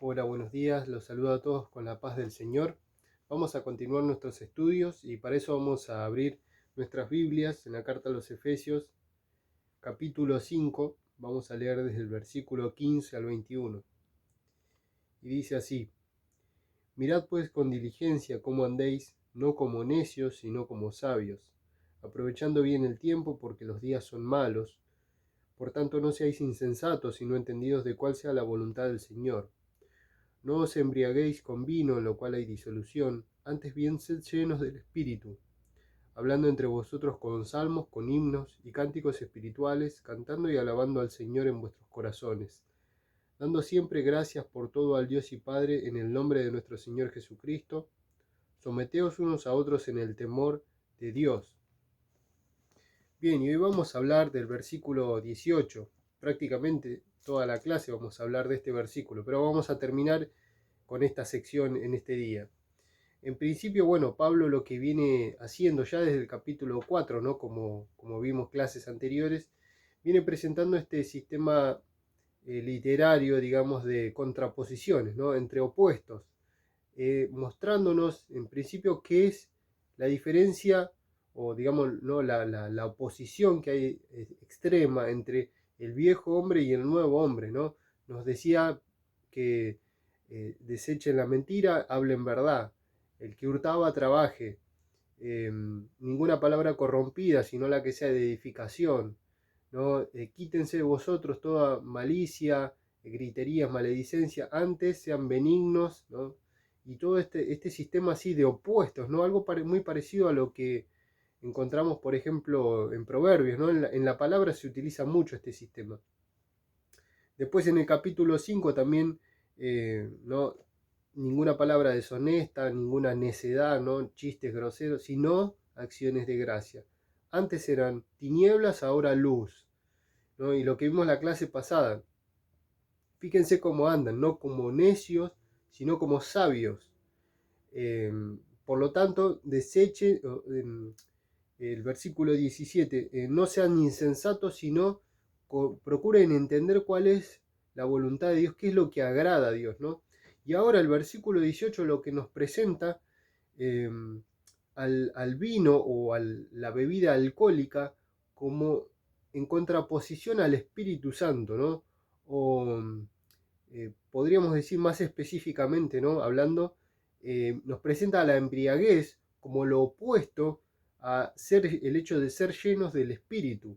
Hola, buenos días, los saludo a todos con la paz del Señor. Vamos a continuar nuestros estudios y para eso vamos a abrir nuestras Biblias en la carta a los Efesios, capítulo 5, vamos a leer desde el versículo 15 al 21. Y dice así: Mirad pues con diligencia cómo andéis, no como necios, sino como sabios, aprovechando bien el tiempo porque los días son malos. Por tanto no seáis insensatos, sino entendidos de cuál sea la voluntad del Señor. No os embriaguéis con vino, en lo cual hay disolución, antes bien sed llenos del Espíritu, hablando entre vosotros con salmos, con himnos y cánticos espirituales, cantando y alabando al Señor en vuestros corazones, dando siempre gracias por todo al Dios y Padre en el nombre de nuestro Señor Jesucristo. Someteos unos a otros en el temor de Dios. Bien, y hoy vamos a hablar del versículo 18. Prácticamente toda la clase vamos a hablar de este versículo, pero vamos a terminar con esta sección en este día. En principio, bueno, Pablo lo que viene haciendo ya desde el capítulo 4, ¿no? Como vimos clases anteriores, viene presentando este sistema literario, digamos, de contraposiciones, ¿no? Entre opuestos, mostrándonos en principio qué es la diferencia o, digamos, ¿no? la oposición que hay extrema entre el viejo hombre y el nuevo hombre, ¿no? Nos decía que desechen la mentira, hablen verdad. El que hurtaba trabaje, ninguna palabra corrompida, sino la que sea de edificación, ¿no? Quítense vosotros toda malicia, griterías, maledicencia, antes sean benignos, ¿no? Y todo este sistema así de opuestos, ¿no? Algo muy parecido a lo que encontramos, por ejemplo, en Proverbios, ¿no? En la palabra se utiliza mucho este sistema. Después en el capítulo 5 también, ¿no? Ninguna palabra deshonesta, ninguna necedad, ¿no? Chistes groseros, sino acciones de gracia. Antes eran tinieblas, ahora luz, ¿no? Y lo que vimos en la clase pasada, fíjense cómo andan, no como necios, sino como sabios. Por lo tanto, desechen, el versículo 17, no sean insensatos, sino procuren entender cuál es la voluntad de Dios, qué es lo que agrada a Dios, ¿no? Y ahora el versículo 18 lo que nos presenta eh, al vino o a la bebida alcohólica como en contraposición al Espíritu Santo, ¿no? O podríamos decir más específicamente, ¿no? Hablando, nos presenta a la embriaguez como lo opuesto a ser el hecho de ser llenos del Espíritu,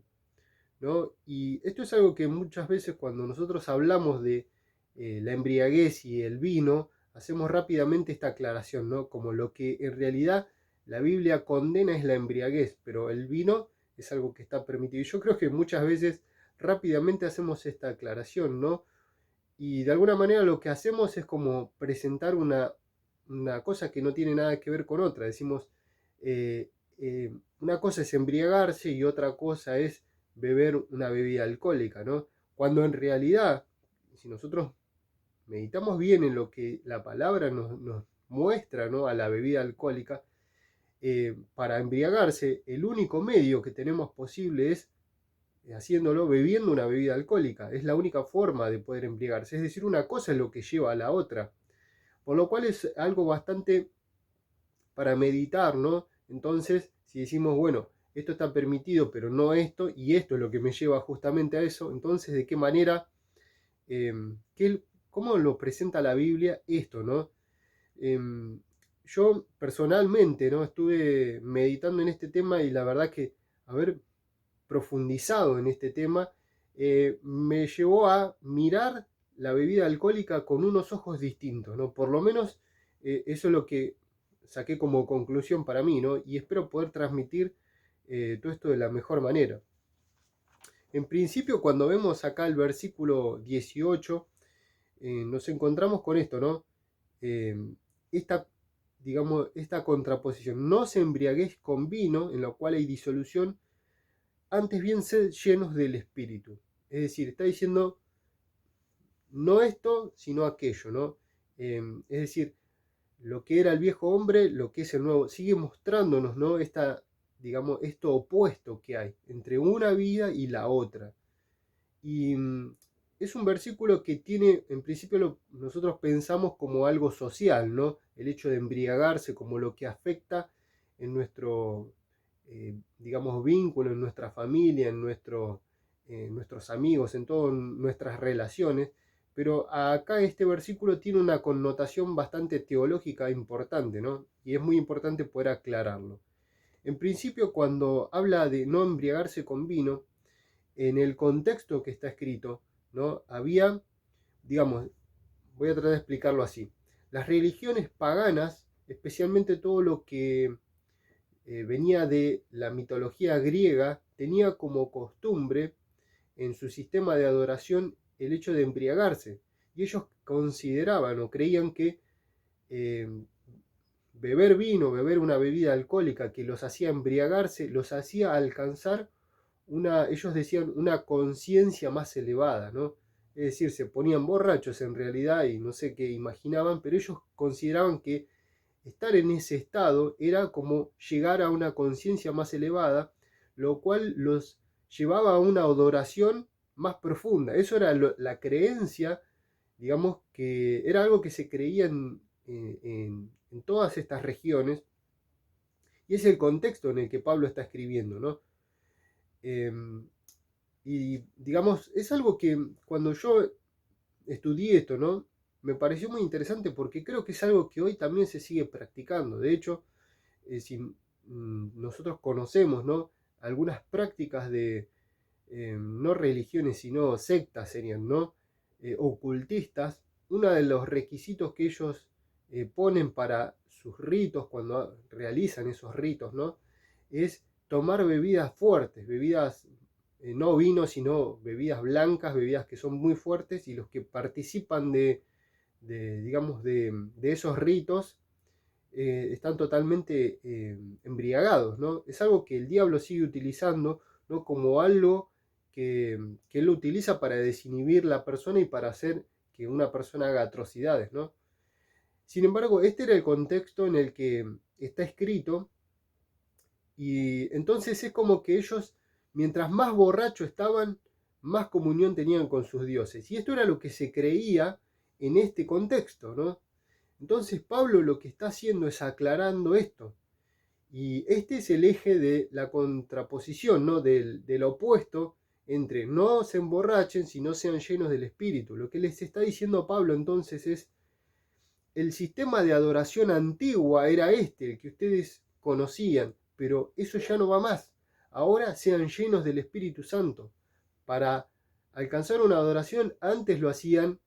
¿no? Y esto es algo que muchas veces cuando nosotros hablamos de la embriaguez y el vino, hacemos rápidamente esta aclaración, ¿no? Como lo que en realidad la Biblia condena es la embriaguez, pero el vino es algo que está permitido. Y yo creo que muchas veces rápidamente hacemos esta aclaración, ¿no? Y de alguna manera lo que hacemos es como presentar una cosa que no tiene nada que ver con otra. Decimos, una cosa es embriagarse y otra cosa es beber una bebida alcohólica, ¿no? Cuando en realidad, si nosotros meditamos bien en lo que la palabra nos muestra, ¿no? A la bebida alcohólica, para embriagarse, el único medio que tenemos posible es haciéndolo bebiendo una bebida alcohólica. Es la única forma de poder embriagarse. Es decir, una cosa es lo que lleva a la otra. Por lo cual es algo bastante para meditar, ¿no? Entonces, si decimos, bueno, esto está permitido, pero no esto, y esto es lo que me lleva justamente a eso, entonces, ¿de qué manera, eh, cómo lo presenta la Biblia esto, ¿no? Eh, yo personalmente, ¿no? Estuve meditando en este tema y la verdad que haber profundizado en este tema me llevó a mirar la bebida alcohólica con unos ojos distintos, ¿no? Por lo menos eso es lo que saqué como conclusión para mí, ¿no? Y espero poder transmitir todo esto de la mejor manera. En principio, cuando vemos acá el versículo 18, nos encontramos con esto, ¿no? Eh, esta, digamos, esta contraposición. No se embriaguéis con vino, en lo cual hay disolución, antes bien sed llenos del Espíritu. Es decir, está diciendo no esto, sino aquello, ¿no? Es decir, lo que era el viejo hombre, lo que es el nuevo, sigue mostrándonos, ¿no? Digamos, esto opuesto que hay entre una vida y la otra. Y es un versículo que tiene, en principio nosotros pensamos como algo social, ¿no? El hecho de embriagarse como lo que afecta en nuestro, digamos, vínculo, en nuestra familia, nuestros amigos, en todas nuestras relaciones. Pero acá este versículo tiene una connotación bastante teológica importante, ¿no? Y es muy importante poder aclararlo. En principio, cuando habla de no embriagarse con vino, en el contexto que está escrito, ¿no? Había, digamos, voy a tratar de explicarlo así. Las religiones paganas, especialmente todo lo que venía de la mitología griega, tenía como costumbre en su sistema de adoración el hecho de embriagarse. Y ellos consideraban o creían que eh, beber vino, beber una bebida alcohólica que los hacía embriagarse, los hacía alcanzar ellos decían, una conciencia más elevada, ¿no? Es decir, se ponían borrachos en realidad y no sé qué imaginaban, pero ellos consideraban que estar en ese estado era como llegar a una conciencia más elevada, lo cual los llevaba a una adoración más profunda. Eso era la creencia, digamos, que era algo que se creía en todas estas regiones, y es el contexto en el que Pablo está escribiendo, ¿no? Y digamos, es algo que cuando yo estudié esto, ¿no? Me pareció muy interesante porque creo que es algo que hoy también se sigue practicando. De hecho, si nosotros conocemos, ¿no? Algunas prácticas de, no religiones, sino sectas serían, ¿no? Ocultistas, uno de los requisitos que ellos ponen para sus ritos, cuando realizan esos ritos, ¿no? Es tomar bebidas fuertes, bebidas, no vino, sino bebidas blancas, bebidas que son muy fuertes, y los que participan digamos, de esos ritos están totalmente embriagados, ¿no? Es algo que el diablo sigue utilizando, ¿no? Como algo que él lo utiliza para desinhibir la persona y para hacer que una persona haga atrocidades, ¿no? Sin embargo, este era el contexto en el que está escrito, y entonces es como que ellos, mientras más borrachos estaban, más comunión tenían con sus dioses. Y esto era lo que se creía en este contexto, ¿no? Entonces Pablo lo que está haciendo es aclarando esto. Y este es el eje de la contraposición, ¿no? Del opuesto entre no se emborrachen, sino sean llenos del Espíritu. Lo que les está diciendo Pablo entonces es, el sistema de adoración antigua era este, el que ustedes conocían, pero eso ya no va más. Ahora sean llenos del Espíritu Santo. Para alcanzar una adoración, antes lo hacían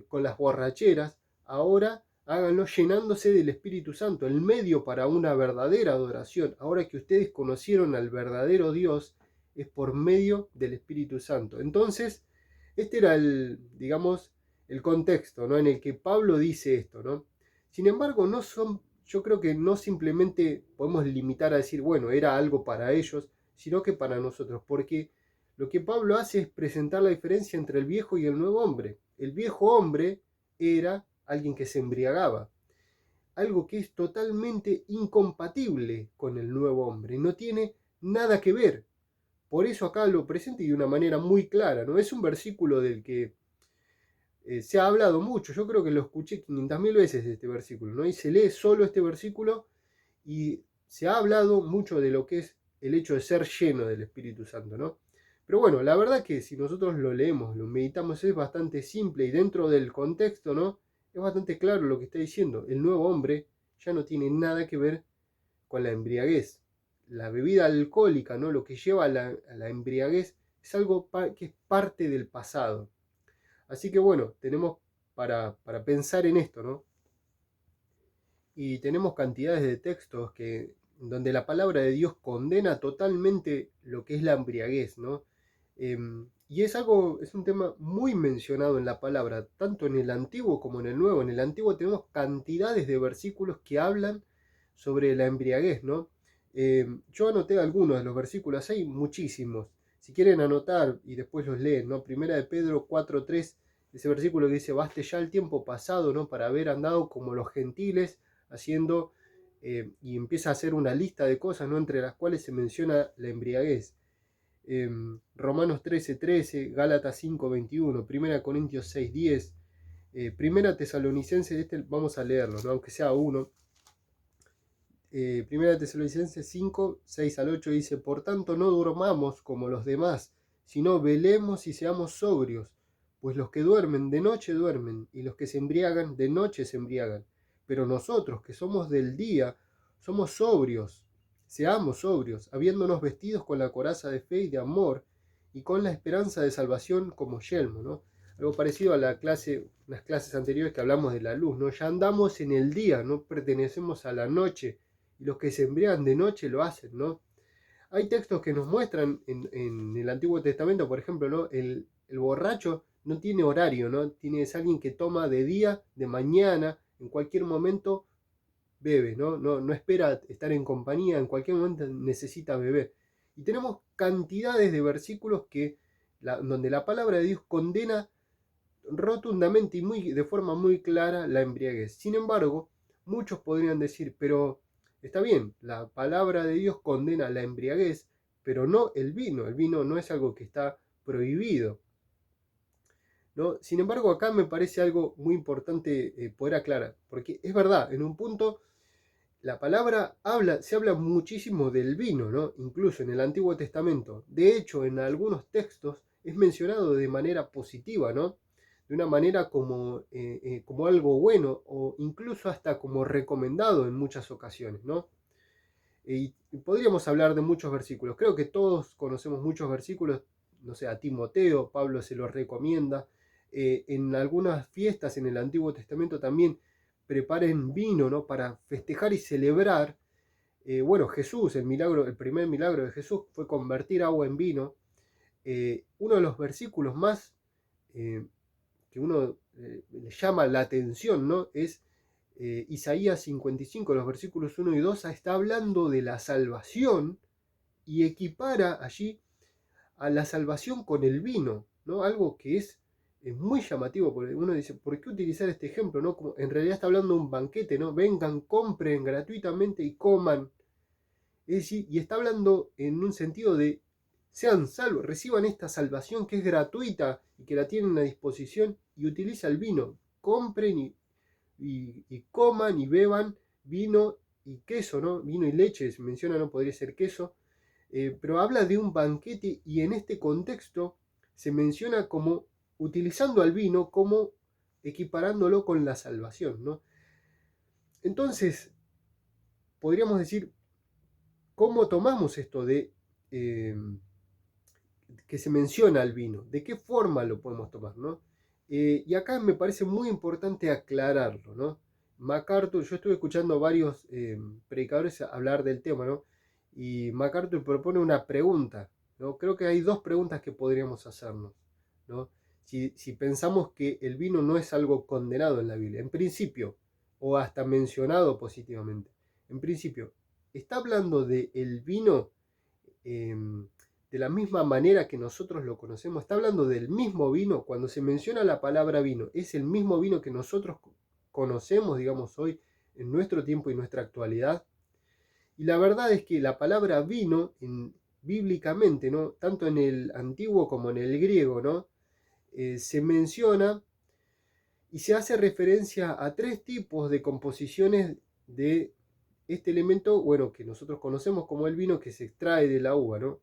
con las borracheras, ahora háganlo llenándose del Espíritu Santo, el medio para una verdadera adoración. Ahora que ustedes conocieron al verdadero Dios, es por medio del Espíritu Santo. Entonces, este era digamos, el contexto, ¿no? En el que Pablo dice esto, ¿no? Sin embargo, yo creo que no simplemente podemos limitar a decir, bueno, era algo para ellos, sino que para nosotros, porque lo que Pablo hace es presentar la diferencia entre el viejo y el nuevo hombre. El viejo hombre era alguien que se embriagaba, algo que es totalmente incompatible con el nuevo hombre, no tiene nada que ver. Por eso acá lo presenta y de una manera muy clara, ¿no? Es un versículo del que se ha hablado mucho, yo creo que lo escuché 500.000 veces este versículo, ¿no? Y se lee solo este versículo y se ha hablado mucho de lo que es el hecho de ser lleno del Espíritu Santo, ¿no? Pero bueno, la verdad que si nosotros lo leemos, lo meditamos, es bastante simple y dentro del contexto, ¿no? Es bastante claro lo que está diciendo. El nuevo hombre ya no tiene nada que ver con la embriaguez. La bebida alcohólica, ¿no? Lo que lleva a la embriaguez es algo que es parte del pasado. Así que bueno, tenemos para pensar en esto, ¿no? Y tenemos cantidades de textos donde la palabra de Dios condena totalmente lo que es la embriaguez, ¿no? Y es un tema muy mencionado en la palabra, tanto en el Antiguo como en el Nuevo. En el Antiguo tenemos cantidades de versículos que hablan sobre la embriaguez, ¿no? Yo anoté algunos de los versículos, hay muchísimos. Si quieren anotar y después los leen, ¿no? Primera de Pedro 4:3, ese versículo que dice, baste ya el tiempo pasado, ¿no? Para haber andado como los gentiles, haciendo, y empieza a hacer una lista de cosas, ¿no? Entre las cuales se menciona la embriaguez. Romanos 13:13, Gálatas 5:21, 1 Corintios 6:10, Primera Tesalonicenses, vamos a leerlo, ¿no? Aunque sea uno. Primera Tesalonicenses 5:6-8 dice: por tanto no durmamos como los demás, sino velemos y seamos sobrios, pues los que duermen de noche duermen, y los que se embriagan de noche se embriagan. Pero nosotros, que somos del día, somos sobrios, seamos sobrios, habiéndonos vestidos con la coraza de fe y de amor, y con la esperanza de salvación como yelmo, ¿no? Algo parecido a las clases anteriores que hablamos de la luz, ¿no? Ya andamos en el día, no pertenecemos a la noche, y los que se embriagan de noche lo hacen, ¿no? Hay textos que nos muestran en el Antiguo Testamento, por ejemplo, ¿no? El borracho no tiene horario, ¿no? Es alguien que toma de día, de mañana, en cualquier momento bebe, ¿no? No espera estar en compañía, en cualquier momento necesita beber. Y tenemos cantidades de versículos donde la palabra de Dios condena rotundamente y de forma muy clara la embriaguez. Sin embargo, muchos podrían decir, pero está bien, la palabra de Dios condena la embriaguez, pero no el vino. El vino no es algo que está prohibido, ¿no? Sin embargo, acá me parece algo muy importante poder aclarar, porque es verdad, en un punto la palabra se habla muchísimo del vino, ¿no? Incluso en el Antiguo Testamento. De hecho, en algunos textos es mencionado de manera positiva, ¿no? De una manera como algo bueno, o incluso hasta como recomendado en muchas ocasiones, ¿no? Y podríamos hablar de muchos versículos. Creo que todos conocemos muchos versículos, no sé, a Timoteo, Pablo se los recomienda. En algunas fiestas en el Antiguo Testamento también preparen vino, ¿no? Para festejar y celebrar. Bueno, Jesús, el primer milagro de Jesús fue convertir agua en vino. Uno de los versículos más que uno le llama la atención, ¿no? Es Isaías 55, los versículos 1 y 2, está hablando de la salvación y equipara allí a la salvación con el vino, ¿no? Algo que es muy llamativo, porque uno dice, ¿por qué utilizar este ejemplo, no? Como en realidad está hablando de un banquete, ¿no? Vengan, compren gratuitamente y coman. Es decir, y está hablando en un sentido de sean salvos, reciban esta salvación que es gratuita y que la tienen a disposición, y utiliza el vino. Compren y coman y beban vino y queso, ¿no? Vino y leche, se menciona, no podría ser queso, pero habla de un banquete, y en este contexto se menciona como utilizando al vino como equiparándolo con la salvación, ¿no? Entonces, podríamos decir, ¿cómo tomamos esto de que se menciona al vino? ¿De qué forma lo podemos tomar, ¿no? Y acá me parece muy importante aclararlo, ¿no? MacArthur, yo estuve escuchando a varios predicadores hablar del tema, ¿no? Y MacArthur propone una pregunta, ¿no? Creo que hay dos preguntas que podríamos hacernos, ¿no? Si pensamos que el vino no es algo condenado en la Biblia, en principio, o hasta mencionado positivamente. En principio, ¿está hablando de el vino de la misma manera que nosotros lo conocemos? ¿Está hablando del mismo vino? Cuando se menciona la palabra vino, ¿es el mismo vino que nosotros conocemos, digamos, hoy en nuestro tiempo y nuestra actualidad? Y la verdad es que la palabra vino, bíblicamente, ¿no? Tanto en el antiguo como en el griego, ¿no? Se menciona y se hace referencia a tres tipos de composiciones de este elemento, bueno, que nosotros conocemos como el vino, que se extrae de la uva, ¿no?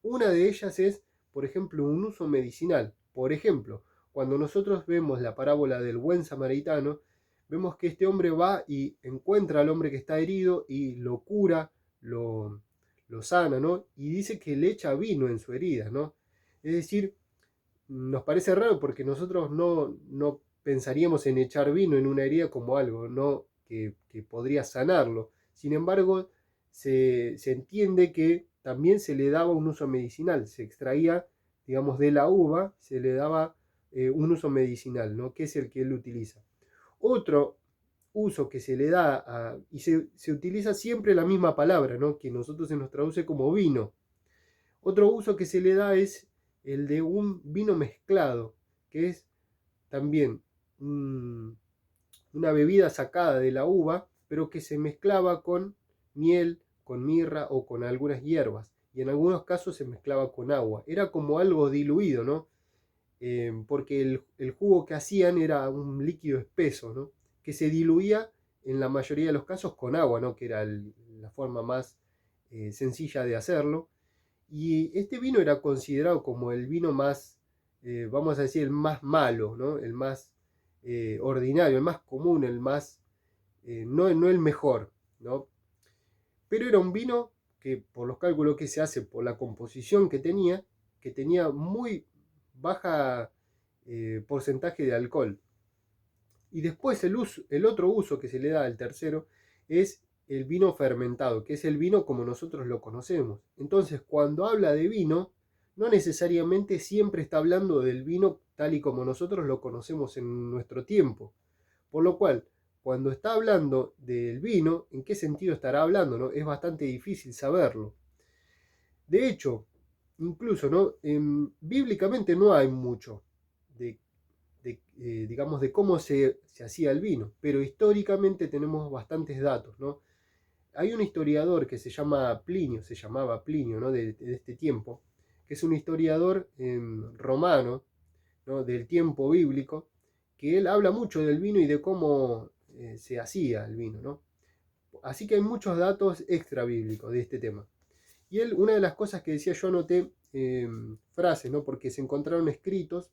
Una de ellas es, por ejemplo, un uso medicinal. Por ejemplo, cuando nosotros vemos la parábola del buen samaritano, vemos que este hombre va y encuentra al hombre que está herido y lo cura, lo sana, ¿no? Y dice que le echa vino en su herida, ¿no? Es decir, nos parece raro porque nosotros no pensaríamos en echar vino en una herida como algo, ¿no? que podría sanarlo. Sin embargo, se entiende que también se le daba un uso medicinal, se extraía, digamos, de la uva, se le daba un uso medicinal, ¿no? Que es el que él utiliza. Otro uso que se le da, y se utiliza siempre la misma palabra, ¿no? Que nosotros se nos traduce como vino. Otro uso que se le da es el de un vino mezclado, que es también una bebida sacada de la uva, pero que se mezclaba con miel, con mirra o con algunas hierbas. y en algunos casos se mezclaba con agua. Era como algo diluido, ¿no? Porque el jugo que hacían era un líquido espeso, ¿no? Que se diluía en la mayoría de los casos con agua, ¿no? Que era la forma más sencilla de hacerlo. Y este vino era considerado como el vino más, vamos a decir, el más malo, ¿no? El más ordinario, el más común, el más, no el mejor, ¿no? Pero era un vino que, por los cálculos que se hace, por la composición que tenía muy baja porcentaje de alcohol. Y después el otro uso que se le da al tercero es el vino fermentado, que es el vino como nosotros lo conocemos. Entonces, cuando habla de vino, no necesariamente siempre está hablando del vino tal y como nosotros lo conocemos en nuestro tiempo. Por lo cual, cuando está hablando del vino, ¿en qué sentido estará hablando? ¿No? Es bastante difícil saberlo. De hecho, incluso, ¿no? Bíblicamente no hay mucho digamos, de cómo se hacía el vino, pero históricamente tenemos bastantes datos, ¿no? Hay un historiador que se llamaba Plinio, ¿no? de este tiempo, que es un historiador romano, ¿no? Del tiempo bíblico, que él habla mucho del vino y de cómo se hacía el vino, ¿no? Así que hay muchos datos extra bíblicos de este tema. Y él, una de las cosas que decía, yo anoté frases, ¿no? Porque se encontraron escritos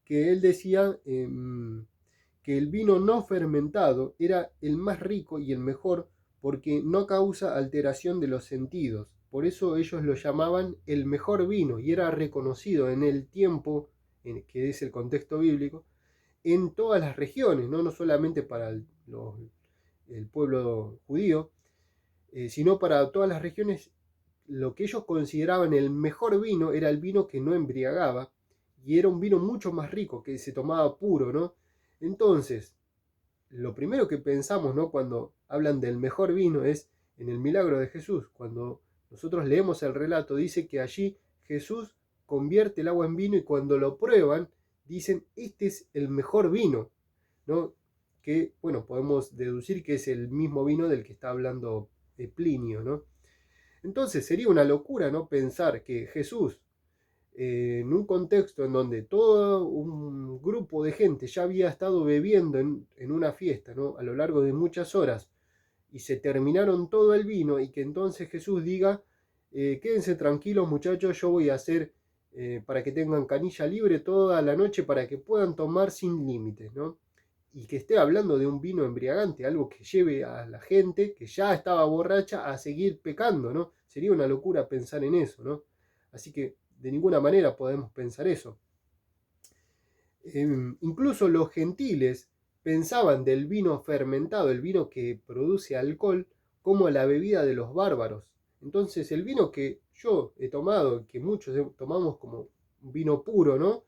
que él decía que el vino no fermentado era el más rico y el mejor porque no causa alteración de los sentidos. Por eso ellos lo llamaban el mejor vino y era reconocido en el tiempo, que es el contexto bíblico, en todas las regiones, no solamente para el pueblo judío, sino para todas las regiones. Lo que ellos consideraban el mejor vino era el vino que no embriagaba y era un vino mucho más rico, que se tomaba puro, ¿no? Entonces, lo primero que pensamos, ¿no? Cuando hablan del mejor vino es en el milagro de Jesús. Cuando nosotros leemos el relato, dice que allí Jesús convierte el agua en vino y cuando lo prueban, dicen, este es el mejor vino, ¿no? Que, bueno, podemos deducir que es el mismo vino del que está hablando Plinio, ¿no? Entonces sería una locura, ¿no? Pensar que Jesús, en un contexto en donde todo un grupo de gente ya había estado bebiendo en una fiesta, ¿no? A lo largo de muchas horas, y se terminaron todo el vino, y que entonces Jesús diga, quédense tranquilos muchachos, yo voy a hacer para que tengan canilla libre toda la noche para que puedan tomar sin límites, ¿no? Y que esté hablando de un vino embriagante, algo que lleve a la gente que ya estaba borracha a seguir pecando, ¿no? Sería una locura pensar en eso, ¿no? Así que de ninguna manera podemos pensar eso. Incluso los gentiles pensaban del vino fermentado, el vino que produce alcohol, como la bebida de los bárbaros. Entonces el vino que yo he tomado, que muchos tomamos como vino puro, ¿no?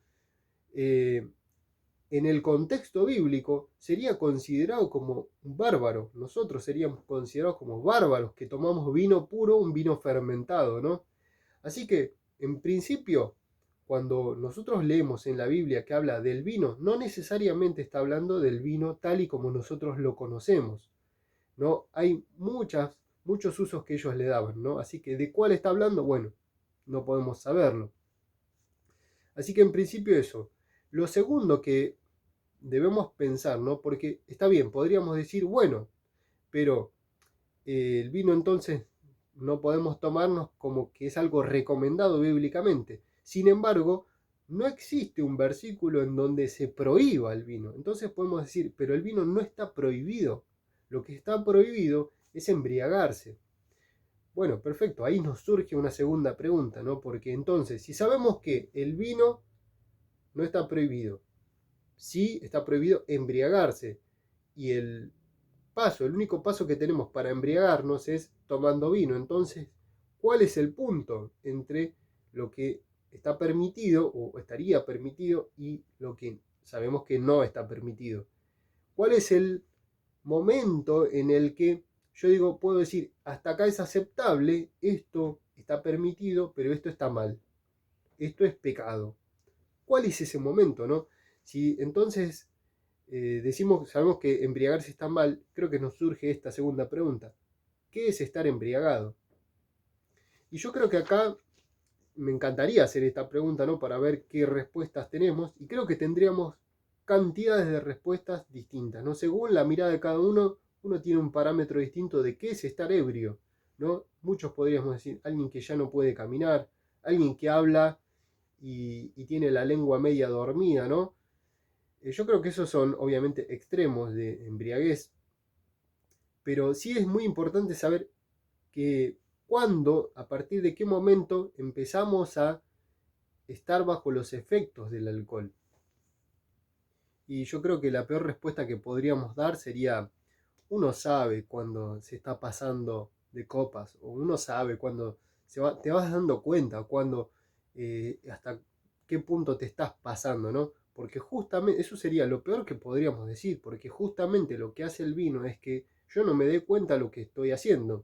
En el contexto bíblico sería considerado como bárbaro. Nosotros seríamos considerados como bárbaros que tomamos vino puro, un vino fermentado, ¿no? Así que, en principio, cuando nosotros leemos en la Biblia que habla del vino, no necesariamente está hablando del vino tal y como nosotros lo conocemos, ¿no? Hay muchos usos que ellos le daban, ¿no? Así que, ¿de cuál está hablando? Bueno, no podemos saberlo. Así que, en principio, eso. Lo segundo que debemos pensar, ¿no? Porque está bien, podríamos decir, bueno, pero el vino entonces no podemos tomarnos como que es algo recomendado bíblicamente. Sin embargo, no existe un versículo en donde se prohíba el vino. Entonces podemos decir, pero el vino no está prohibido. Lo que está prohibido es embriagarse. Bueno, perfecto, ahí nos surge una segunda pregunta, ¿no? Porque entonces, si sabemos que el vino no está prohibido, sí está prohibido embriagarse. Y el único paso que tenemos para embriagarnos es tomando vino. Entonces, ¿cuál es el punto entre lo que está permitido o estaría permitido y lo que sabemos que no está permitido? ¿Cuál es el momento en el que yo digo, puedo decir, hasta acá es aceptable, esto está permitido, pero esto está mal? Esto es pecado. ¿Cuál es ese momento, no? Si entonces sabemos que embriagarse está mal, creo que nos surge esta segunda pregunta. ¿Qué es estar embriagado? Y yo creo que acá me encantaría hacer esta pregunta, ¿no? Para ver qué respuestas tenemos. Y creo que tendríamos cantidades de respuestas distintas, ¿no? Según la mirada de cada uno, uno tiene un parámetro distinto de qué es estar ebrio, ¿no? Muchos podríamos decir, alguien que ya no puede caminar, alguien que habla y tiene la lengua media dormida, ¿no? Yo creo que esos son obviamente extremos de embriaguez, pero sí es muy importante saber que cuándo, a partir de qué momento empezamos a estar bajo los efectos del alcohol. Y yo creo que la peor respuesta que podríamos dar sería, uno sabe cuando se está pasando de copas, o uno sabe cuando te vas dando cuenta, cuando hasta qué punto te estás pasando, ¿no? Porque justamente, eso sería lo peor que podríamos decir, porque justamente lo que hace el vino es que yo no me dé cuenta de lo que estoy haciendo,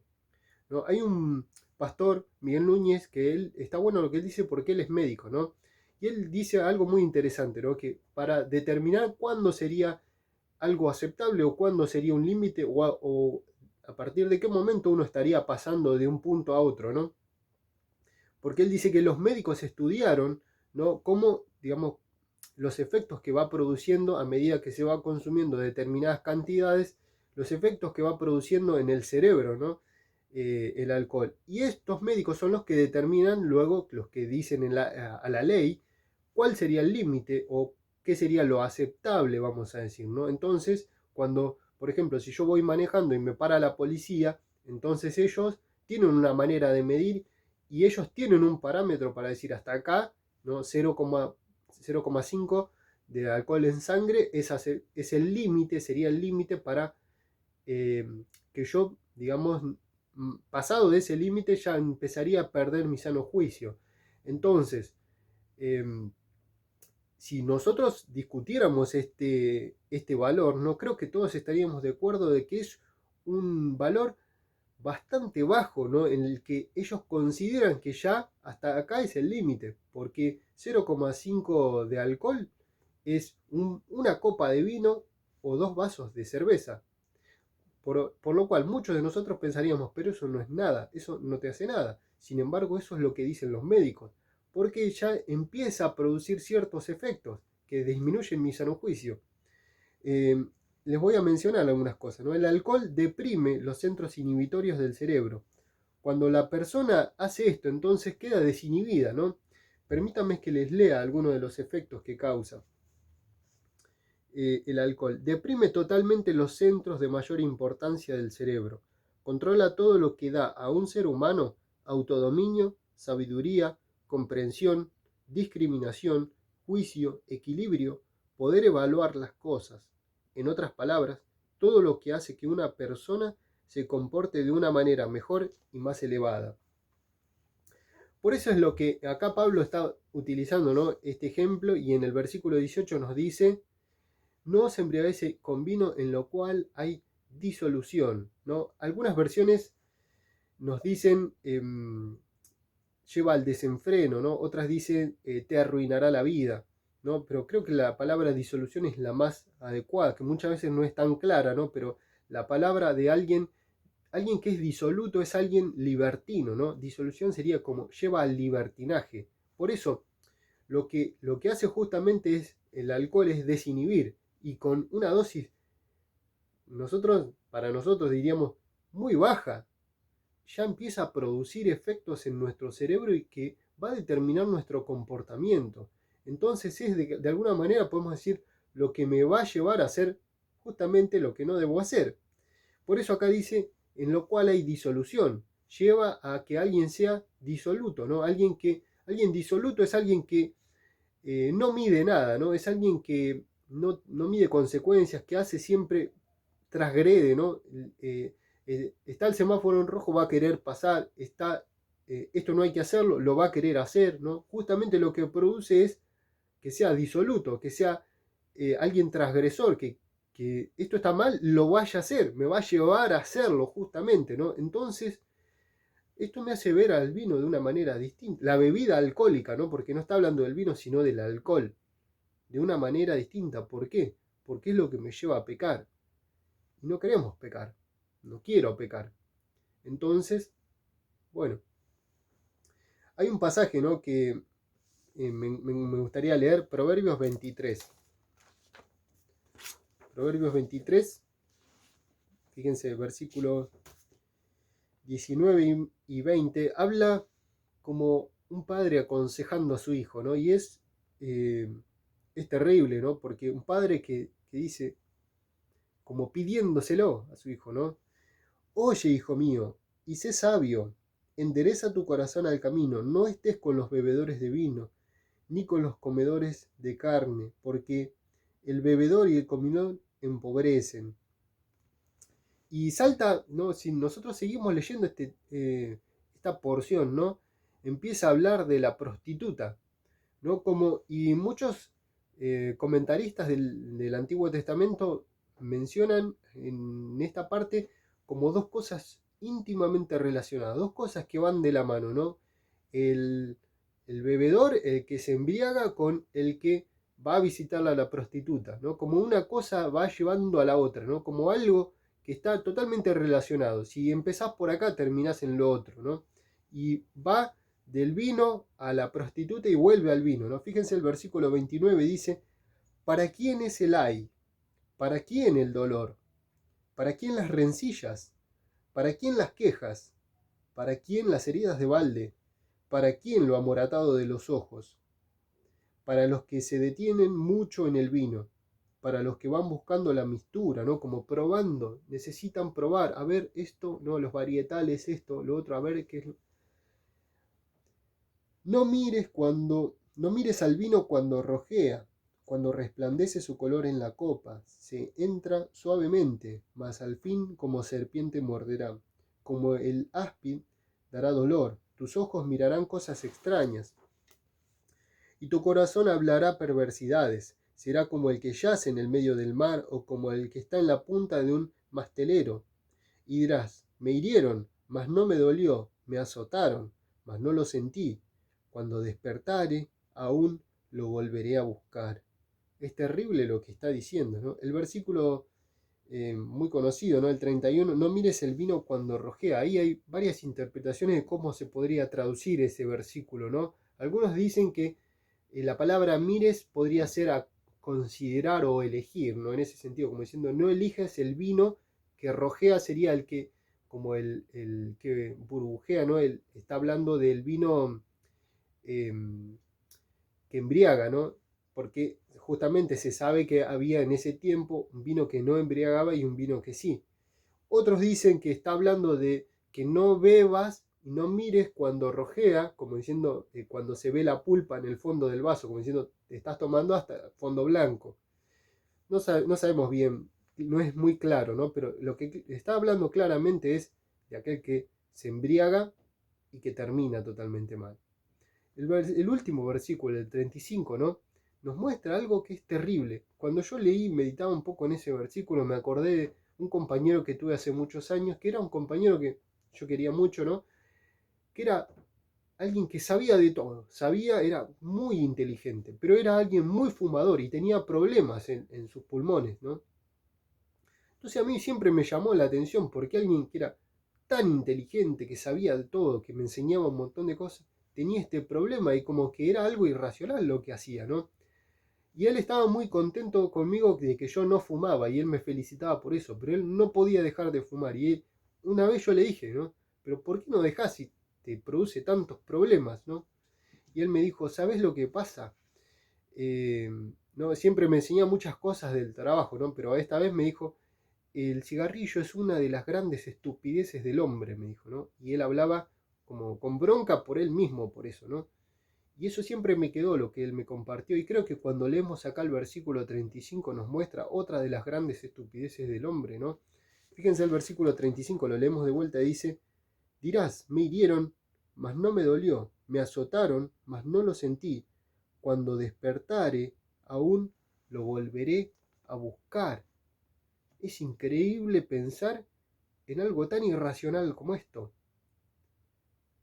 ¿no? Hay un pastor, Miguel Núñez, que él, está bueno lo que él dice porque él es médico, ¿no? Y él dice algo muy interesante, ¿no? Que para determinar cuándo sería algo aceptable o cuándo sería un límite o a partir de qué momento uno estaría pasando de un punto a otro, ¿no? Porque él dice que los médicos estudiaron, ¿no? Cómo, digamos, los efectos que va produciendo a medida que se va consumiendo determinadas cantidades, los efectos que va produciendo en el cerebro, ¿no? El alcohol. Y estos médicos son los que determinan luego, los que dicen a la ley, cuál sería el límite o qué sería lo aceptable, vamos a decir, ¿no? Entonces, cuando, por ejemplo, si yo voy manejando y me para la policía, entonces ellos tienen una manera de medir y ellos tienen un parámetro para decir hasta acá, ¿no? 0,5 de alcohol en sangre es el límite, sería el límite para que yo, digamos, pasado de ese límite ya empezaría a perder mi sano juicio. Entonces, eh, si nosotros discutiéramos este valor, no creo que todos estaríamos de acuerdo de que es un valor bastante bajo, ¿no? En el que ellos consideran que ya hasta acá es el límite, porque 0,5 de alcohol es una copa de vino o 2 vasos de cerveza. Por lo cual muchos de nosotros pensaríamos, pero eso no es nada, eso no te hace nada. Sin embargo, eso es lo que dicen los médicos, porque ya empieza a producir ciertos efectos que disminuyen mi sano juicio. Eh, Les voy a mencionar algunas cosas, ¿no? El alcohol deprime los centros inhibitorios del cerebro. Cuando la persona hace esto, entonces queda desinhibida, ¿no? Permítanme que les lea algunos de los efectos que causa el alcohol. Deprime totalmente los centros de mayor importancia del cerebro. Controla todo lo que da a un ser humano autodominio, sabiduría, comprensión, discriminación, juicio, equilibrio, poder evaluar las cosas. En otras palabras, todo lo que hace que una persona se comporte de una manera mejor y más elevada. Por eso es lo que acá Pablo está utilizando, ¿no? Este ejemplo, y en el versículo 18 nos dice: no os embriaguéis con vino en lo cual hay disolución, ¿no? Algunas versiones nos dicen lleva al desenfreno, ¿no? Otras dicen te arruinará la vida, ¿no? Pero creo que la palabra disolución es la más adecuada, que muchas veces no es tan clara, ¿no? Pero la palabra de alguien que es disoluto es alguien libertino, ¿no? Disolución sería como lleva al libertinaje. Por eso, lo que hace justamente es el alcohol es desinhibir, y con una dosis para nosotros diríamos muy baja, ya empieza a producir efectos en nuestro cerebro y que va a determinar nuestro comportamiento. Entonces es de alguna manera podemos decir lo que me va a llevar a hacer justamente lo que no debo hacer. Por eso acá dice en lo cual hay disolución, lleva a que alguien sea disoluto, ¿no? Alguien disoluto es alguien que no mide nada, ¿no? Es alguien que no mide consecuencias, que hace siempre, transgrede, ¿no? Está el semáforo en rojo, va a querer pasar, esto no hay que hacerlo, lo va a querer hacer, ¿no? Justamente lo que produce es que sea disoluto, que sea alguien transgresor, que esto está mal, lo vaya a hacer, me va a llevar a hacerlo justamente, ¿no? Entonces, esto me hace ver al vino de una manera distinta, la bebida alcohólica, ¿no? Porque no está hablando del vino, sino del alcohol, de una manera distinta. ¿Por qué? Porque es lo que me lleva a pecar. Y no queremos pecar, no quiero pecar. Entonces, bueno, Hay un pasaje, ¿no?, que me gustaría leer, Proverbios 23. Proverbios 23, fíjense, versículos 19 y 20, habla como un padre aconsejando a su hijo, ¿no? Y es terrible, ¿no? Porque un padre que dice, como pidiéndoselo a su hijo, ¿no? Oye, hijo mío, y sé sabio, endereza tu corazón al camino, no estés con los bebedores de vino, ni con los comedores de carne, porque el bebedor y el comilón empobrecen. Y salta, ¿no? Si nosotros seguimos leyendo esta porción, ¿no? Empieza a hablar de la prostituta, ¿no? Y muchos comentaristas del Antiguo Testamento mencionan en esta parte como dos cosas íntimamente relacionadas, dos cosas que van de la mano, ¿no? El, el bebedor, el que se embriaga, con el que va a visitarla a la prostituta, ¿no? Como una cosa va llevando a la otra, ¿no? Como algo que está totalmente relacionado. Si empezás por acá, terminás en lo otro, ¿no? Y va del vino a la prostituta y vuelve al vino, ¿no? Fíjense, el versículo 29 dice, ¿para quién es el ay? ¿Para quién el dolor? ¿Para quién las rencillas? ¿Para quién las quejas? ¿Para quién las heridas de balde? ¿Para quién lo amoratado de los ojos? Para los que se detienen mucho en el vino, para los que van buscando la mistura, ¿no? Como probando, necesitan probar, a ver esto, no, los varietales, esto, lo otro, a ver qué es. No mires al vino cuando rojea, cuando resplandece su color en la copa, se entra suavemente, mas al fin como serpiente morderá, como el áspid dará dolor, tus ojos mirarán cosas extrañas, y tu corazón hablará perversidades, será como el que yace en el medio del mar, o como el que está en la punta de un mastelero, y dirás, me hirieron, mas no me dolió, me azotaron, mas no lo sentí. Cuando despertare, aún lo volveré a buscar. Es terrible lo que está diciendo, ¿no? El versículo muy conocido, ¿no? El 31, no mires el vino cuando rojea. Ahí hay varias interpretaciones de cómo se podría traducir ese versículo, ¿no? Algunos dicen que la palabra mires podría ser a considerar o elegir, ¿no? En ese sentido, como diciendo, no elijas el vino que rojea, sería el que, como el que burbujea, ¿no? Está hablando del vino eh, que embriaga, ¿no? Porque justamente se sabe que había en ese tiempo un vino que no embriagaba y un vino que sí. Otros dicen que está hablando de que no bebas y no mires cuando rojea, como diciendo cuando se ve la pulpa en el fondo del vaso, como diciendo te estás tomando hasta fondo blanco. No sabemos bien, no es muy claro, ¿no? Pero lo que está hablando claramente es de aquel que se embriaga y que termina totalmente mal. El último versículo, el 35, ¿no? Nos muestra algo que es terrible. Cuando yo leí y meditaba un poco en ese versículo, me acordé de un compañero que tuve hace muchos años, que era un compañero que yo quería mucho, ¿no? Que era alguien que sabía de todo, era muy inteligente, pero era alguien muy fumador y tenía problemas en sus pulmones, ¿no? Entonces a mí siempre me llamó la atención porque alguien que era tan inteligente, que sabía de todo, que me enseñaba un montón de cosas, tenía este problema y como que era algo irracional lo que hacía, ¿no? Y él estaba muy contento conmigo de que yo no fumaba y él me felicitaba por eso, pero él no podía dejar de fumar. Una vez yo le dije, ¿no? Pero ¿por qué no dejás si te produce tantos problemas, ¿no? Y él me dijo, ¿sabes lo que pasa? No, siempre me enseñaba muchas cosas del trabajo, ¿no? Pero esta vez me dijo, el cigarrillo es una de las grandes estupideces del hombre, me dijo, ¿no? Y él hablaba como con bronca por él mismo, por eso, ¿no? Y eso siempre me quedó lo que él me compartió. Y creo que cuando leemos acá el versículo 35 nos muestra otra de las grandes estupideces del hombre, ¿no? Fíjense el versículo 35, lo leemos de vuelta y dice, dirás, me hirieron, mas no me dolió, me azotaron, mas no lo sentí. Cuando despertare, aún lo volveré a buscar. Es increíble pensar en algo tan irracional como esto,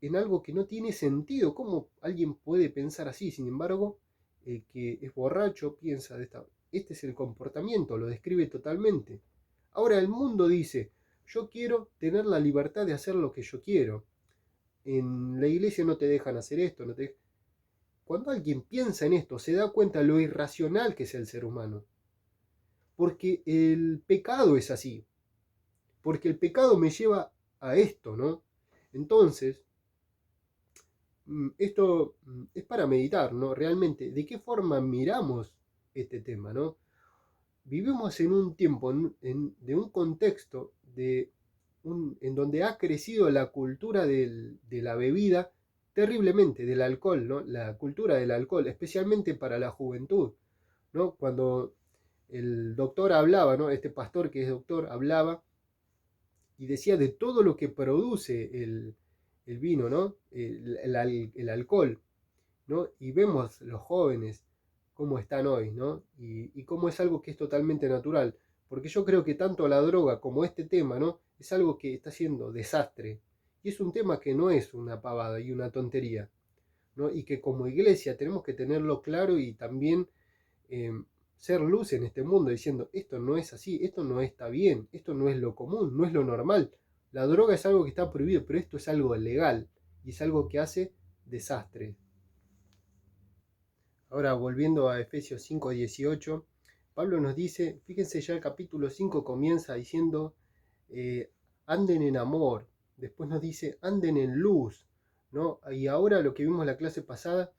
en algo que no tiene sentido. ¿Cómo alguien puede pensar así? Sin embargo, el que es borracho piensa de esta. Este es el comportamiento, lo describe totalmente. Ahora el mundo dice, yo quiero tener la libertad de hacer lo que yo quiero. en la iglesia no te dejan hacer esto, Cuando alguien piensa en esto, se da cuenta de lo irracional que es el ser humano. Porque el pecado es así. Porque el pecado me lleva a esto, ¿no? Entonces, esto es para meditar, ¿no? Realmente, ¿de qué forma miramos este tema, ¿no? Vivimos en un tiempo, de un contexto en donde ha crecido la cultura de la bebida terriblemente, del alcohol, ¿no? La cultura del alcohol, especialmente para la juventud, ¿no? Cuando el doctor hablaba, ¿no? Este pastor que es doctor hablaba y decía de todo lo que produce el vino, ¿no? El alcohol, ¿no? Y vemos los jóvenes cómo están hoy, ¿no? Y cómo es algo que es totalmente natural. Porque yo creo que tanto la droga como este tema, ¿no? Es algo que está siendo desastre. Y es un tema que no es una pavada y una tontería, ¿no? Y que como iglesia tenemos que tenerlo claro y también eh, ser luz en este mundo, diciendo, esto no es así, esto no está bien, esto no es lo común, no es lo normal. La droga es algo que está prohibido, pero esto es algo legal y es algo que hace desastre. Ahora, volviendo a Efesios 5:18, Pablo nos dice, fíjense ya el capítulo 5 comienza diciendo, eh, anden en amor, después nos dice, anden en luz, ¿no? Y ahora lo que vimos la clase pasada,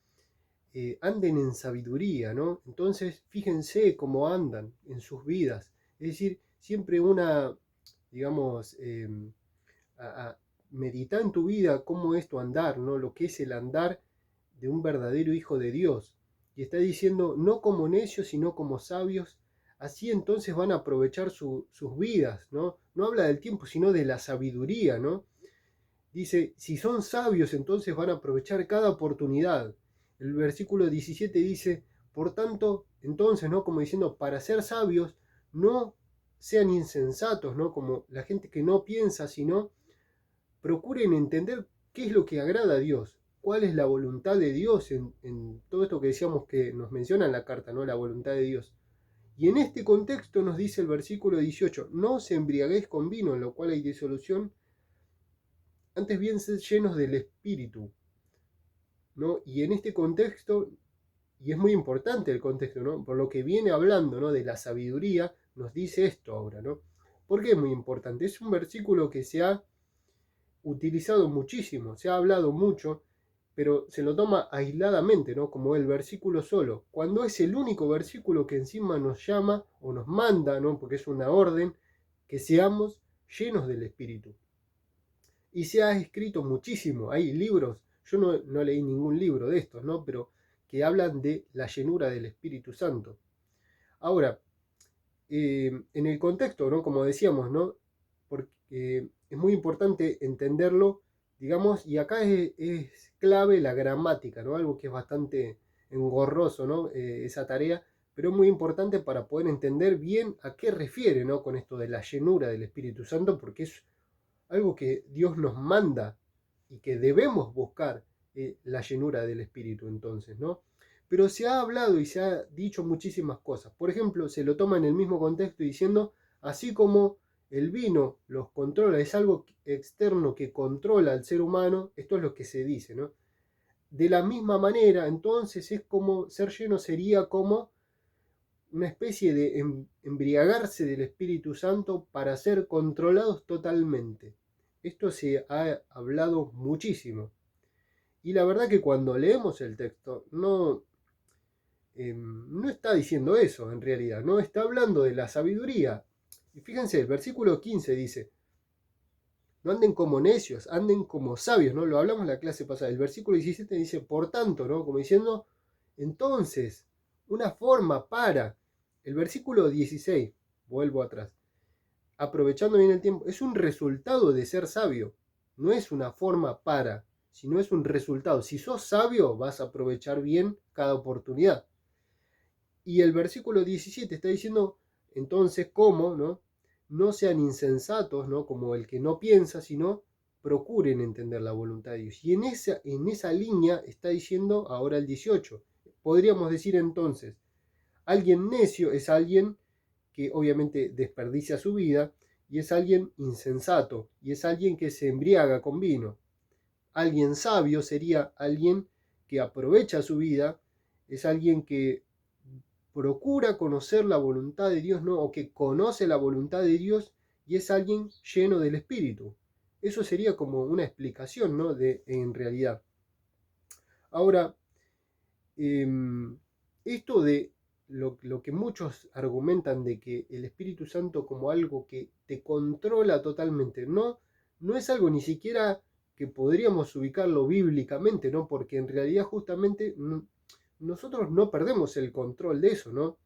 anden en sabiduría, ¿no? Entonces, fíjense cómo andan en sus vidas, es decir, siempre digamos, medita en tu vida cómo es tu andar, ¿no? Lo que es el andar de un verdadero hijo de Dios. Y está diciendo, no como necios, sino como sabios. Así entonces van a aprovechar sus vidas, ¿no? No habla del tiempo, sino de la sabiduría, ¿no? Dice, si son sabios, entonces van a aprovechar cada oportunidad. El versículo 17 dice, por tanto, entonces, ¿no? Como diciendo, para ser sabios, no sean insensatos, ¿no? Como la gente que no piensa, sino procuren entender qué es lo que agrada a Dios, cuál es la voluntad de Dios en todo esto que decíamos que nos menciona en la carta, ¿no? La voluntad de Dios. Y en este contexto nos dice el versículo 18, no os embriaguéis con vino, en lo cual hay disolución, antes bien sed llenos del Espíritu, ¿no? Y en este contexto, y es muy importante el contexto, ¿no? Por lo que viene hablando, ¿no? De la sabiduría, nos dice esto ahora, ¿no? ¿Por qué es muy importante? Es un versículo que se ha utilizado muchísimo, se ha hablado mucho, pero se lo toma aisladamente, ¿no? Como el versículo solo, cuando es el único versículo que encima nos llama o nos manda, ¿no? Porque es una orden, que seamos llenos del Espíritu. Y se ha escrito muchísimo, hay libros, yo no leí ningún libro de estos, ¿no? Pero que hablan de la llenura del Espíritu Santo. Ahora, en el contexto, ¿no? Como decíamos, ¿no? Porque es muy importante entenderlo, digamos, y acá es clave la gramática, ¿no? Algo que es bastante engorroso, ¿no? Esa tarea, pero es muy importante para poder entender bien a qué refiere, ¿no? Con esto de la llenura del Espíritu Santo, porque es algo que Dios nos manda y que debemos buscar, la llenura del Espíritu entonces, ¿no? Pero se ha hablado y se ha dicho muchísimas cosas. Por ejemplo, se lo toma en el mismo contexto diciendo, así como el vino los controla, es algo externo que controla al ser humano, esto es lo que se dice, ¿no? De la misma manera, entonces es como, ser lleno sería como una especie de embriagarse del Espíritu Santo para ser controlados totalmente. Esto se ha hablado muchísimo. Y la verdad que cuando leemos el texto no está diciendo eso en realidad, no está hablando de la sabiduría. Y fíjense, el versículo 15 dice, no anden como necios, anden como sabios, ¿no? Lo hablamos en la clase pasada. El versículo 17 dice, por tanto, ¿no? Como diciendo, entonces, una forma para. El versículo 16, vuelvo atrás, aprovechando bien el tiempo, es un resultado de ser sabio. No es una forma para, sino es un resultado. Si sos sabio, vas a aprovechar bien cada oportunidad. Y el versículo 17 está diciendo, entonces, ¿cómo? No sean insensatos, ¿no? Como el que no piensa, sino procuren entender la voluntad de Dios. Y en esa línea está diciendo ahora el 18. Podríamos decir entonces, alguien necio es alguien que obviamente desperdicia su vida y es alguien insensato y es alguien que se embriaga con vino. alguien sabio sería alguien que aprovecha su vida, es alguien que procura conocer la voluntad de Dios, ¿no? O que conoce la voluntad de Dios y es alguien lleno del Espíritu. Eso sería como una explicación, ¿no? En realidad. Ahora, esto de lo que muchos argumentan de que el Espíritu Santo como algo que te controla totalmente, no es algo ni siquiera que podríamos ubicarlo bíblicamente, ¿no? Porque en realidad justamente nosotros no perdemos el control de eso, ¿no?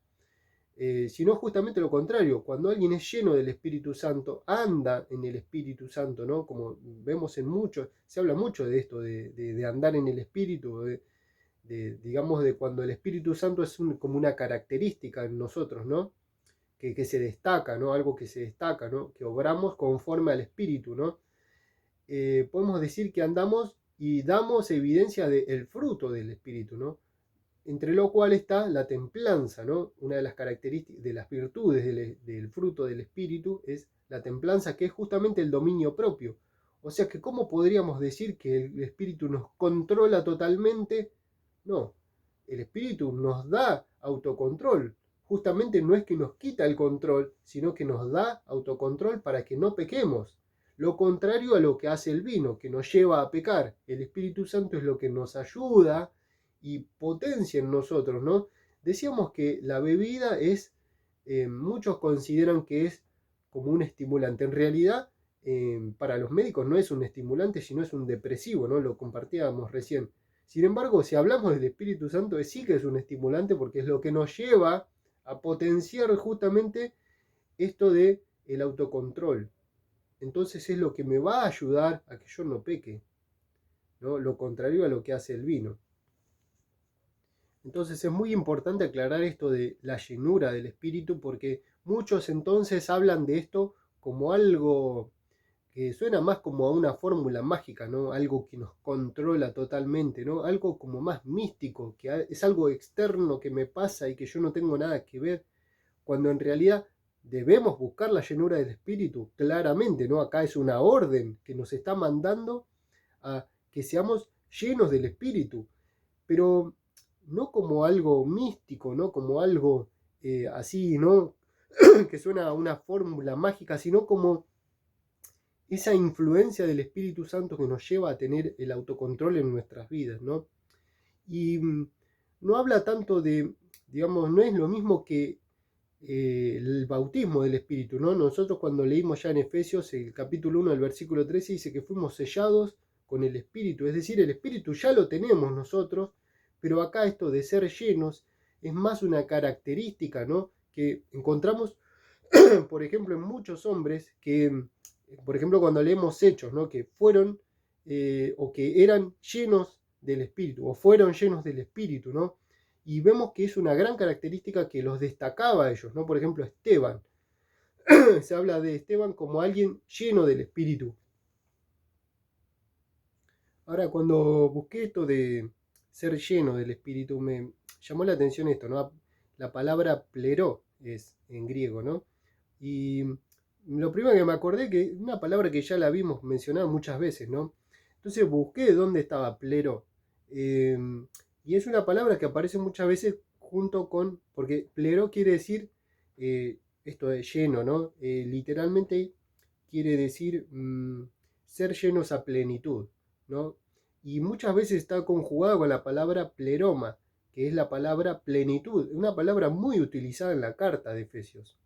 Sino justamente lo contrario, cuando alguien es lleno del Espíritu Santo, anda en el Espíritu Santo, ¿no? Como vemos en muchos, se habla mucho de esto, de andar en el Espíritu, digamos, de cuando el Espíritu Santo es como una característica en nosotros, ¿no? Que se destaca, ¿no? Algo que se destaca, ¿no? Que obramos conforme al Espíritu, ¿no? Podemos decir que andamos y damos evidencia del fruto del Espíritu, ¿no? Entre lo cual está la templanza, ¿no? Una de las características, de las virtudes del fruto del Espíritu es la templanza, que es justamente el dominio propio. O sea que, ¿cómo podríamos decir que el Espíritu nos controla totalmente? No, el Espíritu nos da autocontrol. Justamente no es que nos quita el control, sino que nos da autocontrol para que no pequemos. Lo contrario a lo que hace el vino, que nos lleva a pecar. El Espíritu Santo es lo que nos ayuda y potencia en nosotros, ¿no? Decíamos que la bebida es, muchos consideran que es como un estimulante. En realidad, para los médicos no es un estimulante, sino es un depresivo, ¿no? Lo compartíamos recién. Sin embargo, si hablamos del Espíritu Santo, sí que es un estimulante porque es lo que nos lleva a potenciar justamente esto de el autocontrol. Entonces es lo que me va a ayudar a que yo no peque, ¿no? Lo contrario a lo que hace el vino. Entonces es muy importante aclarar esto de la llenura del Espíritu porque muchos entonces hablan de esto como algo que suena más como a una fórmula mágica, ¿no? Algo que nos controla totalmente, ¿no? Algo como más místico, que es algo externo que me pasa y que yo no tengo nada que ver, cuando en realidad debemos buscar la llenura del Espíritu, claramente, ¿no? Acá es una orden que nos está mandando a que seamos llenos del Espíritu, pero no como algo místico, ¿no? Como algo así, ¿no? que suena a una fórmula mágica, sino como esa influencia del Espíritu Santo que nos lleva a tener el autocontrol en nuestras vidas, ¿no? Y no habla tanto de, digamos, no es lo mismo que el bautismo del Espíritu, ¿no? Nosotros cuando leímos ya en Efesios el capítulo 1, el versículo 13, dice que fuimos sellados con el Espíritu, es decir, el Espíritu ya lo tenemos nosotros, pero acá esto de ser llenos es más una característica, ¿no? Que encontramos, por ejemplo, en muchos hombres que, por ejemplo, cuando leemos Hechos, ¿no? Que fueron o que eran llenos del Espíritu, o fueron llenos del Espíritu, ¿no? Y vemos que es una gran característica que los destacaba a ellos, ¿no? Por ejemplo, Esteban. Se habla de Esteban como alguien lleno del Espíritu. Ahora, cuando busqué esto de ser lleno del Espíritu, me llamó la atención esto, ¿no? La palabra pleró es en griego, ¿no? Y lo primero que me acordé que una palabra que ya la vimos mencionada muchas veces, ¿no? Entonces busqué dónde estaba plero. Y es una palabra que aparece muchas veces junto con, porque plero quiere decir esto de lleno, ¿no? Literalmente quiere decir ser llenos a plenitud, ¿no? Y muchas veces está conjugado con la palabra pleroma, que es la palabra plenitud, una palabra muy utilizada en la carta de Efesios.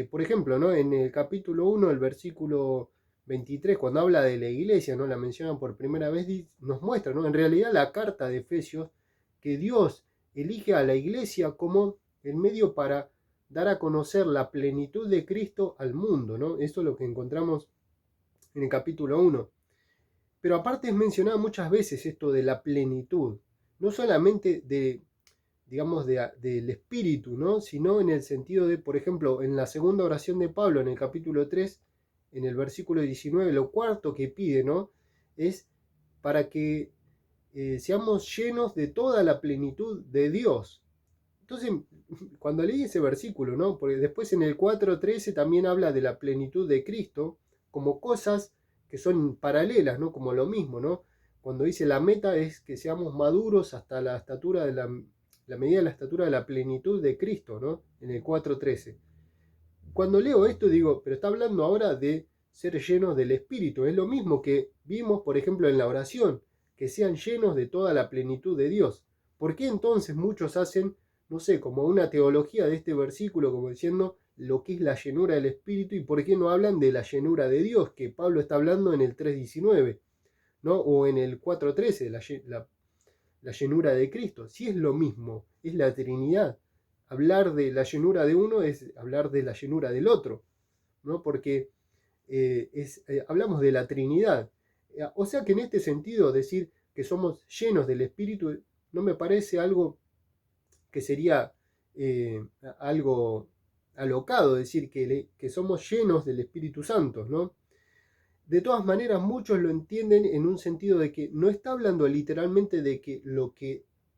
Por ejemplo, ¿no? En el capítulo 1, el versículo 23, cuando habla de la iglesia, ¿no? La mencionan por primera vez, nos muestra, ¿no? En realidad la carta de Efesios, que Dios elige a la iglesia como el medio para dar a conocer la plenitud de Cristo al mundo, ¿no? Eso es lo que encontramos en el capítulo 1. Pero aparte es mencionado muchas veces esto de la plenitud, no solamente de, digamos, del espíritu, ¿no? Sino en el sentido de, por ejemplo, en la segunda oración de Pablo, en el capítulo 3, en el versículo 19, lo cuarto que pide, ¿no? Es para que seamos llenos de toda la plenitud de Dios. Entonces, cuando leí ese versículo, ¿no? Porque después en el 4:13 también habla de la plenitud de Cristo como cosas que son paralelas, ¿no? Como lo mismo, ¿no? cuando dice la meta es que seamos maduros hasta la estatura de la medida de la estatura de la plenitud de Cristo, ¿no? En el 4:13. Cuando leo esto digo, pero está hablando ahora de ser llenos del Espíritu. Es lo mismo que vimos, por ejemplo, en la oración, que sean llenos de toda la plenitud de Dios. ¿Por qué entonces muchos hacen, no sé, como una teología de este versículo, como diciendo lo que es la llenura del Espíritu, y por qué no hablan de la llenura de Dios, que Pablo está hablando en el 3:19, ¿no? O en el 4:13, la llenura de Cristo? Si es lo mismo, es la Trinidad. Hablar de la llenura de uno es hablar de la llenura del otro, ¿no? Porque hablamos de la Trinidad. O sea que en este sentido decir que somos llenos del Espíritu no me parece algo que sería algo alocado, decir que somos llenos del Espíritu Santo, ¿no? De todas maneras, muchos lo entienden en un sentido de que no está hablando literalmente de que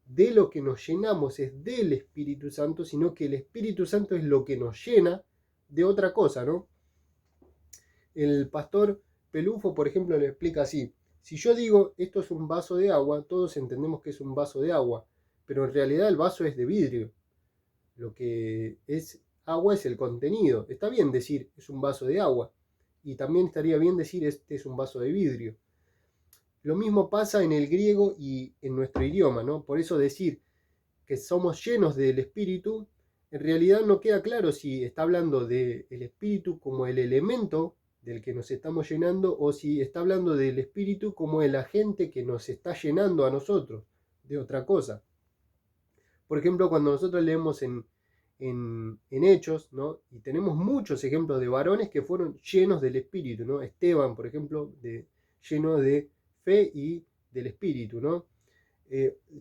de lo que nos llenamos es del Espíritu Santo, sino que el Espíritu Santo es lo que nos llena de otra cosa, ¿no? El pastor Pelufo, por ejemplo, lo explica así: si yo digo esto es un vaso de agua, todos entendemos que es un vaso de agua, pero en realidad el vaso es de vidrio. Lo que es agua es el contenido. Está bien decir es un vaso de agua, y también estaría bien decir este es un vaso de vidrio. Lo mismo pasa en el griego y en nuestro idioma, ¿no? Por eso decir que somos llenos del Espíritu, en realidad no queda claro si está hablando del Espíritu como el elemento del que nos estamos llenando, o si está hablando del Espíritu como el agente que nos está llenando a nosotros de otra cosa. Por ejemplo, cuando nosotros leemos en Hechos, ¿no? Y tenemos muchos ejemplos de varones que fueron llenos del Espíritu, ¿no? Esteban, por ejemplo, lleno de fe y del Espíritu, ¿no?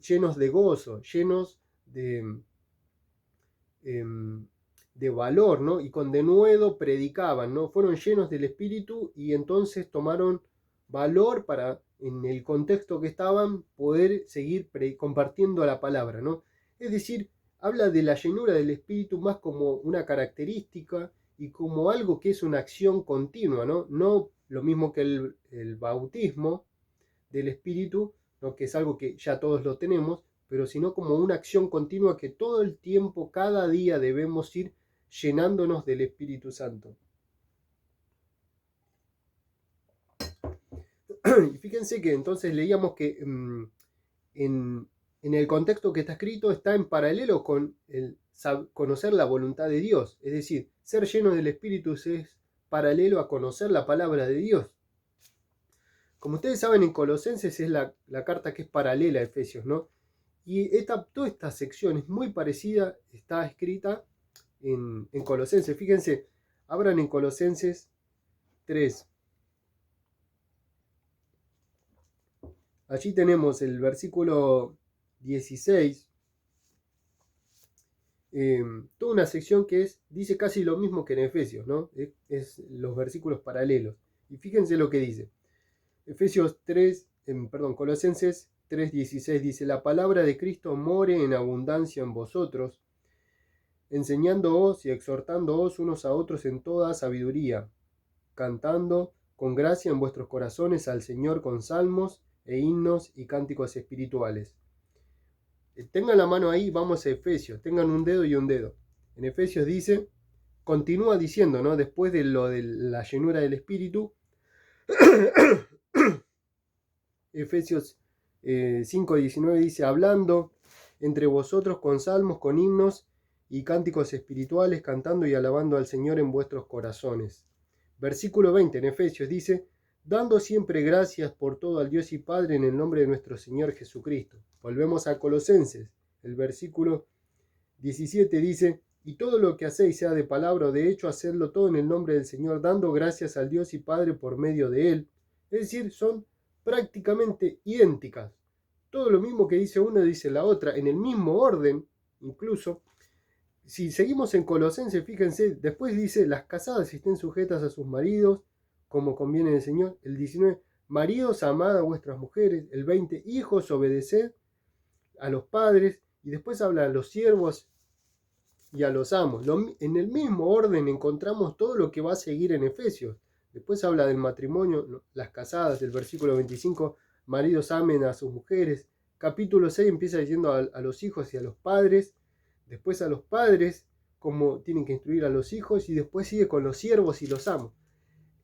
Llenos de gozo, llenos de valor, ¿no? Y con denuedo predicaban, ¿no? Fueron llenos del Espíritu y entonces tomaron valor para, en el contexto que estaban, poder seguir compartiendo la palabra, ¿no? Es decir, habla de la llenura del Espíritu más como una característica y como algo que es una acción continua, ¿no? No lo mismo que el bautismo del Espíritu, ¿no? Que es algo que ya todos lo tenemos, pero sino como una acción continua que todo el tiempo, cada día debemos ir llenándonos del Espíritu Santo. Y fíjense que entonces leíamos que en el contexto que está escrito está en paralelo con el conocer la voluntad de Dios. Es decir, ser lleno del Espíritu es paralelo a conocer la palabra de Dios. Como ustedes saben, en Colosenses es la carta que es paralela a Efesios, ¿no? Y toda esta sección es muy parecida, está escrita en Colosenses. Fíjense, abran en Colosenses 3. Allí tenemos el versículo 16. Toda una sección que dice casi lo mismo que en Efesios, ¿no? Es los versículos paralelos. Y fíjense lo que dice. Colosenses 3:16 dice: la palabra de Cristo more en abundancia en vosotros, enseñándoos y exhortándoos unos a otros en toda sabiduría, cantando con gracia en vuestros corazones al Señor con salmos e himnos y cánticos espirituales. Tengan la mano ahí, vamos a Efesios, tengan un dedo y un dedo. En Efesios dice, continúa diciendo, ¿no? Después de lo de la llenura del Espíritu, Efesios 5:19 dice: hablando entre vosotros con salmos, con himnos y cánticos espirituales, cantando y alabando al Señor en vuestros corazones. Versículo 20 en Efesios dice: dando siempre gracias por todo al Dios y Padre en el nombre de nuestro Señor Jesucristo. Volvemos a Colosenses, el versículo 17 dice: y todo lo que hacéis, sea de palabra o de hecho, hacedlo todo en el nombre del Señor, dando gracias al Dios y Padre por medio de Él. Es decir, son prácticamente idénticas. Todo lo mismo que dice una, dice la otra, en el mismo orden. Incluso, si seguimos en Colosenses, fíjense, después dice: las casadas estén sujetas a sus maridos, como conviene el Señor. El 19, maridos, amad a vuestras mujeres. El 20, hijos, obedeced a los padres. Y después habla a los siervos y a los amos. En el mismo orden encontramos todo lo que va a seguir en Efesios. Después habla del matrimonio, las casadas, del versículo 25, maridos amen a sus mujeres. Capítulo 6 empieza diciendo a los hijos y a los padres, después a los padres, cómo tienen que instruir a los hijos, y después sigue con los siervos y los amos.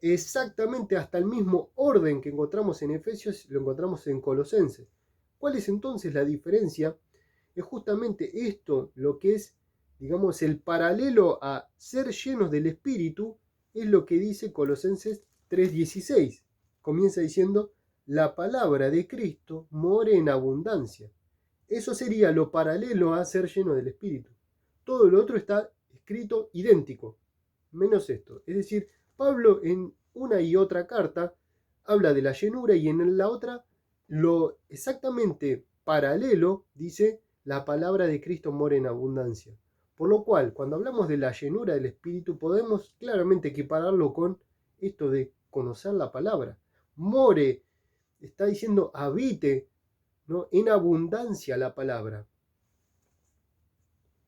Exactamente hasta el mismo orden que encontramos en Efesios, lo encontramos en Colosenses. ¿Cuál es entonces la diferencia? Es justamente esto lo que es, digamos, el paralelo a ser llenos del Espíritu, es lo que dice Colosenses 3:16. Comienza diciendo, la palabra de Cristo more en abundancia. Eso sería lo paralelo a ser lleno del Espíritu. Todo lo otro está escrito idéntico, menos esto. Es decir, Pablo en una y otra carta habla de la llenura y en la otra lo exactamente paralelo dice la palabra de Cristo mora en abundancia. Por lo cual, cuando hablamos de la llenura del Espíritu, podemos claramente equipararlo con esto de conocer la palabra. More, está diciendo habite, ¿no?, en abundancia la palabra.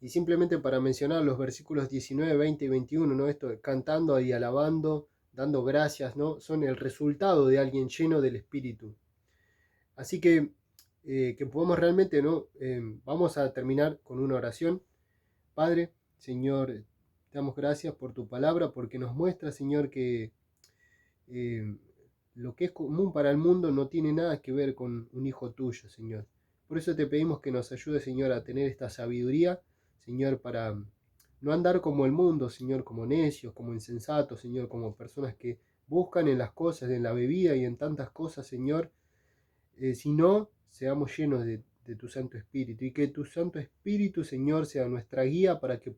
Y simplemente para mencionar los versículos 19, 20 y 21, ¿no?, esto de cantando y alabando, dando gracias, ¿no?, son el resultado de alguien lleno del Espíritu. Así que podamos realmente, ¿no? Vamos a terminar con una oración. Padre, Señor, te damos gracias por tu palabra, porque nos muestra, Señor, que lo que es común para el mundo no tiene nada que ver con un hijo tuyo, Señor. Por eso te pedimos que nos ayude, Señor, a tener esta sabiduría, Señor, para no andar como el mundo, Señor, como necios, como insensatos, Señor, como personas que buscan en las cosas, en la bebida y en tantas cosas, Señor, sino seamos llenos de tu Santo Espíritu, y que tu Santo Espíritu, Señor, sea nuestra guía para que